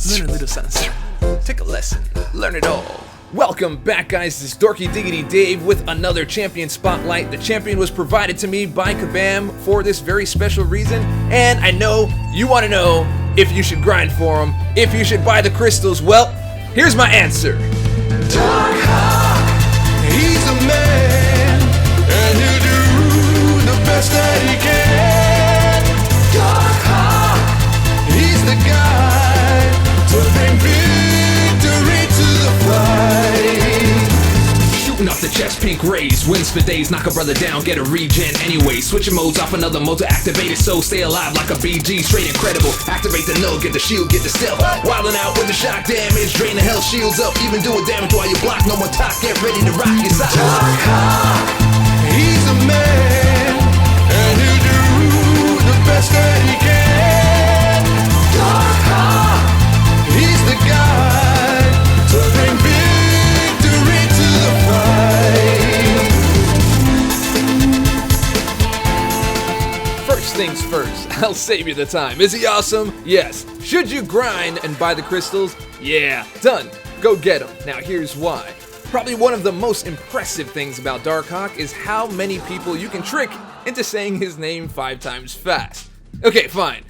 Learn a little something. Take a lesson. Learn it all. Welcome back, guys. This is Dorky Diggity Dave with another champion spotlight. The champion was provided to me by Kabam for this very special reason, and I know you want to know if you should grind for him, if you should buy the crystals. Well, here's my answer. DARKHAWK, he's a man, and he'll do the best that he can. DARKHAWK, he's the guy to bring victory to the fight. Shooting off the chest, pink rays, wins for days, knock a brother down, get a regen anyway. Switching modes off another mode to activate it, so stay alive like a BeeGee, straight incredible. Activate the null, get the shield, get the stealth. Wilding out with the shock damage, drain the health shields up, even doing damage while you block. No more talk, get ready to rock your side. DARKHAWK, he's a man, and he'll do the best that he can. DARKHAWK, he's the guy to bring victory to the fight. First things first, I'll save you the time. Is he awesome? Yes. Should you grind and buy the crystals? Yeah. Done. Go get them. Now here's why. Probably one of the most impressive things about DARKHAWK is how many people you can trick into saying his name 5 times fast. Okay, fine.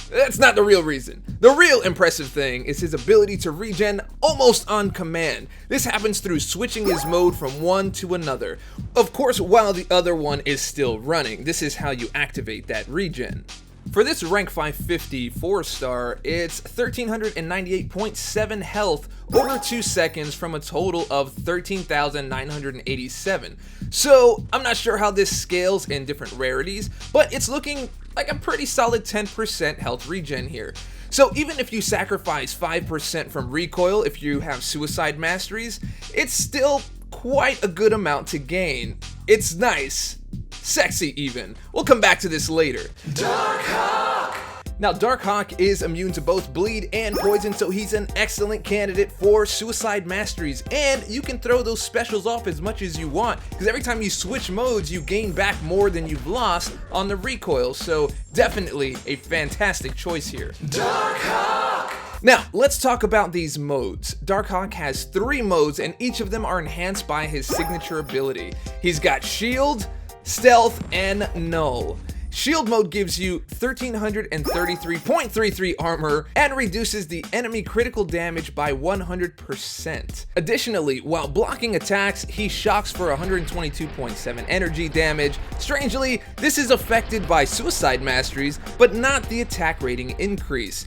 That's not the real reason. The real impressive thing is his ability to regen almost on command. This happens through switching his mode from one to another. Of course, while the other one is still running. This is how you activate that regen. For this rank 550 4-star, it's 1398.7 health over 2 seconds from a total of 13,987. So I'm not sure how this scales in different rarities, but it's looking like a pretty solid 10% health regen here. So even if you sacrifice 5% from recoil if you have suicide masteries, it's still quite a good amount to gain. It's nice. Sexy even. We'll come back to this later. DARKHAWK, Now, DARKHAWK is immune to both bleed and poison, so he's an excellent candidate for suicide masteries. And you can throw those specials off as much as you want, because every time you switch modes, you gain back more than you've lost on the recoil. So definitely a fantastic choice here. DARKHAWK, Now, let's talk about these modes. DARKHAWK has 3 modes, and each of them are enhanced by his signature ability. He's got Shield, Stealth, and Null. Shield mode gives you 1333.33 armor and reduces the enemy critical damage by 100%. Additionally, while blocking attacks, he shocks for 122.7 energy damage. Strangely, this is affected by suicide masteries, but not the attack rating increase.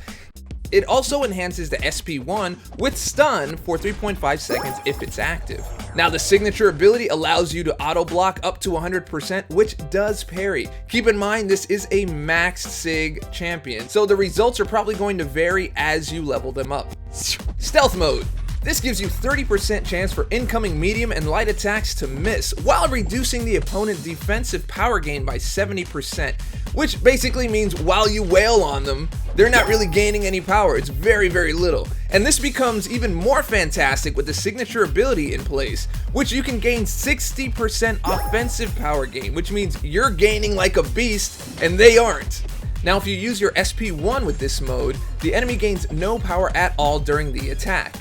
It also enhances the SP1 with stun for 3.5 seconds if it's active. Now, the signature ability allows you to auto block up to 100%, which does parry. Keep in mind, this is a max sig champion, so the results are probably going to vary as you level them up. Stealth mode. This gives you 30% chance for incoming medium and light attacks to miss, while reducing the opponent defensive power gain by 70%, which basically means while you wail on them, they're not really gaining any power. It's very, very little. And this becomes even more fantastic with the signature ability in place, which you can gain 60% offensive power gain, which means you're gaining like a beast and they aren't. Now, if you use your SP1 with this mode, the enemy gains no power at all during the attack.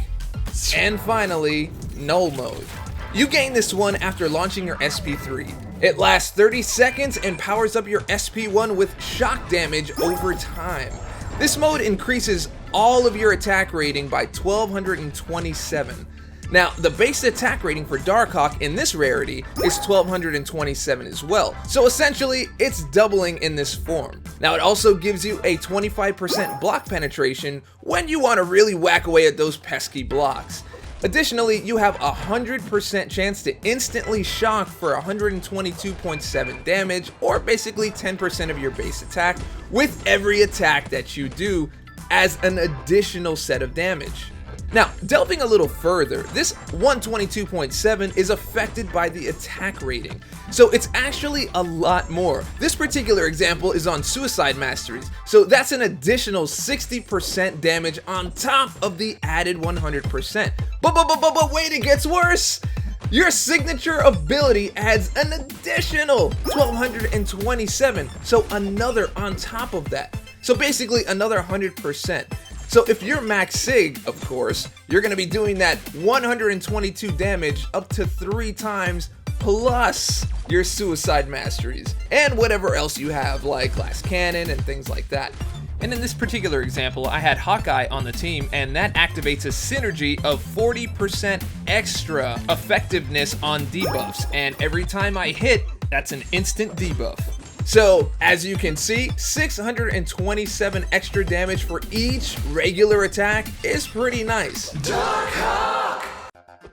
And finally, Null mode. You gain this one after launching your SP3. It lasts 30 seconds and powers up your SP1 with shock damage over time. This mode increases all of your attack rating by 1227. Now, the base attack rating for DARKHAWK in this rarity is 1227 as well. So essentially, it's doubling in this form. Now, it also gives you a 25% block penetration when you want to really whack away at those pesky blocks. Additionally, you have a 100% chance to instantly shock for 122.7 damage, or basically 10% of your base attack, with every attack that you do as an additional set of damage. Now, delving a little further, this 122.7 is affected by the attack rating, so it's actually a lot more. This particular example is on suicide masteries, so that's an additional 60% damage on top of the added 100%. But wait, it gets worse! Your signature ability adds an additional 1227, so another on top of that. So basically another 100%. So if you're max sig, of course, you're going to be doing that 122 damage up to 3 times plus your suicide masteries and whatever else you have like glass cannon and things like that. And in this particular example, I had Hawkeye on the team, and that activates a synergy of 40% extra effectiveness on debuffs, and every time I hit, that's an instant debuff. So, as you can see, 627 extra damage for each regular attack is pretty nice. DARKHAWK!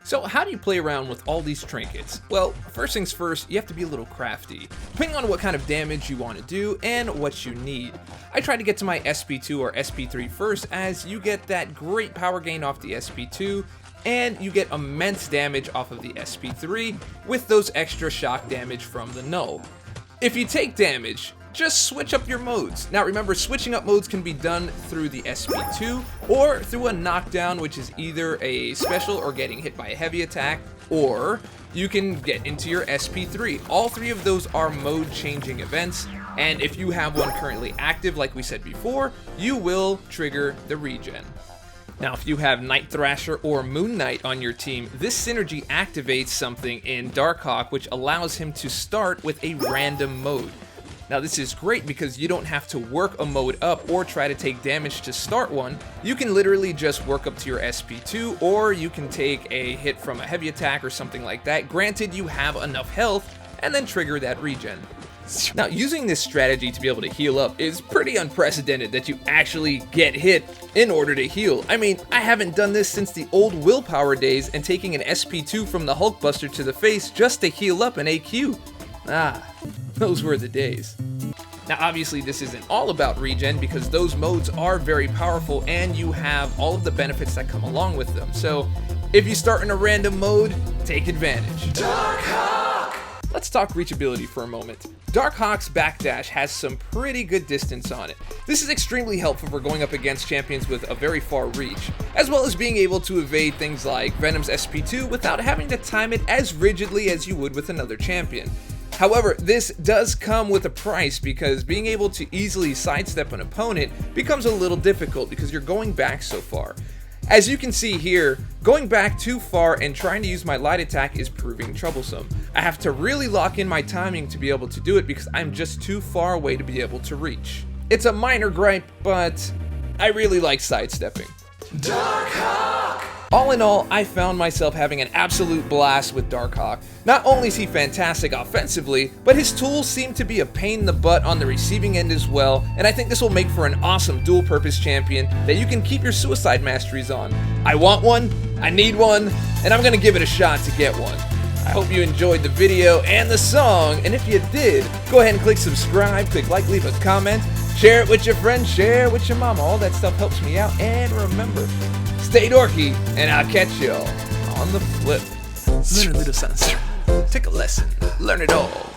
So how do you play around with all these trinkets? Well, first things first, you have to be a little crafty, depending on what kind of damage you want to do and what you need. I try to get to my SP2 or SP3 first, as you get that great power gain off the SP2, and you get immense damage off of the SP3 with those extra shock damage from the null. If you take damage, just switch up your modes. Now remember, switching up modes can be done through the SP2 or through a knockdown, which is either a special or getting hit by a heavy attack, or you can get into your SP3. All 3 of those are mode changing events, and if you have one currently active, like we said before, you will trigger the regen. Now, if you have Night Thrasher or Moon Knight on your team, this synergy activates something in DARKHAWK which allows him to start with a random mode. Now this is great because you don't have to work a mode up or try to take damage to start one. You can literally just work up to your SP2, or you can take a hit from a heavy attack or something like that, granted you have enough health, and then trigger that regen. Now using this strategy to be able to heal up is pretty unprecedented, that you actually get hit in order to heal. I mean, I haven't done this since the old willpower days and taking an SP2 from the Hulkbuster to the face just to heal up an AQ. Ah, those were the days. Now obviously this isn't all about regen, because those modes are very powerful and you have all of the benefits that come along with them. So if you start in a random mode, take advantage. DARKHAWK! Let's talk reachability for a moment. DARKHAWK's backdash has some pretty good distance on it. This is extremely helpful for going up against champions with a very far reach, as well as being able to evade things like Venom's SP2 without having to time it as rigidly as you would with another champion. However, this does come with a price, because being able to easily sidestep an opponent becomes a little difficult because you're going back so far. As you can see here, going back too far and trying to use my light attack is proving troublesome. I have to really lock in my timing to be able to do it because I'm just too far away to be able to reach. It's a minor gripe, but I really like sidestepping. DARKHAWK! All in all, I found myself having an absolute blast with DARKHAWK. Not only is he fantastic offensively, but his tools seem to be a pain in the butt on the receiving end as well, and I think this will make for an awesome dual-purpose champion that you can keep your suicide masteries on. I want one, I need one, and I'm gonna give it a shot to get one. I hope you enjoyed the video and the song, and if you did, go ahead and click subscribe, click like, leave a comment, share it with your friends, share it with your mama. All that stuff helps me out, and remember, stay dorky, and I'll catch y'all on the flip. Learn a little something. Take a lesson, learn it all.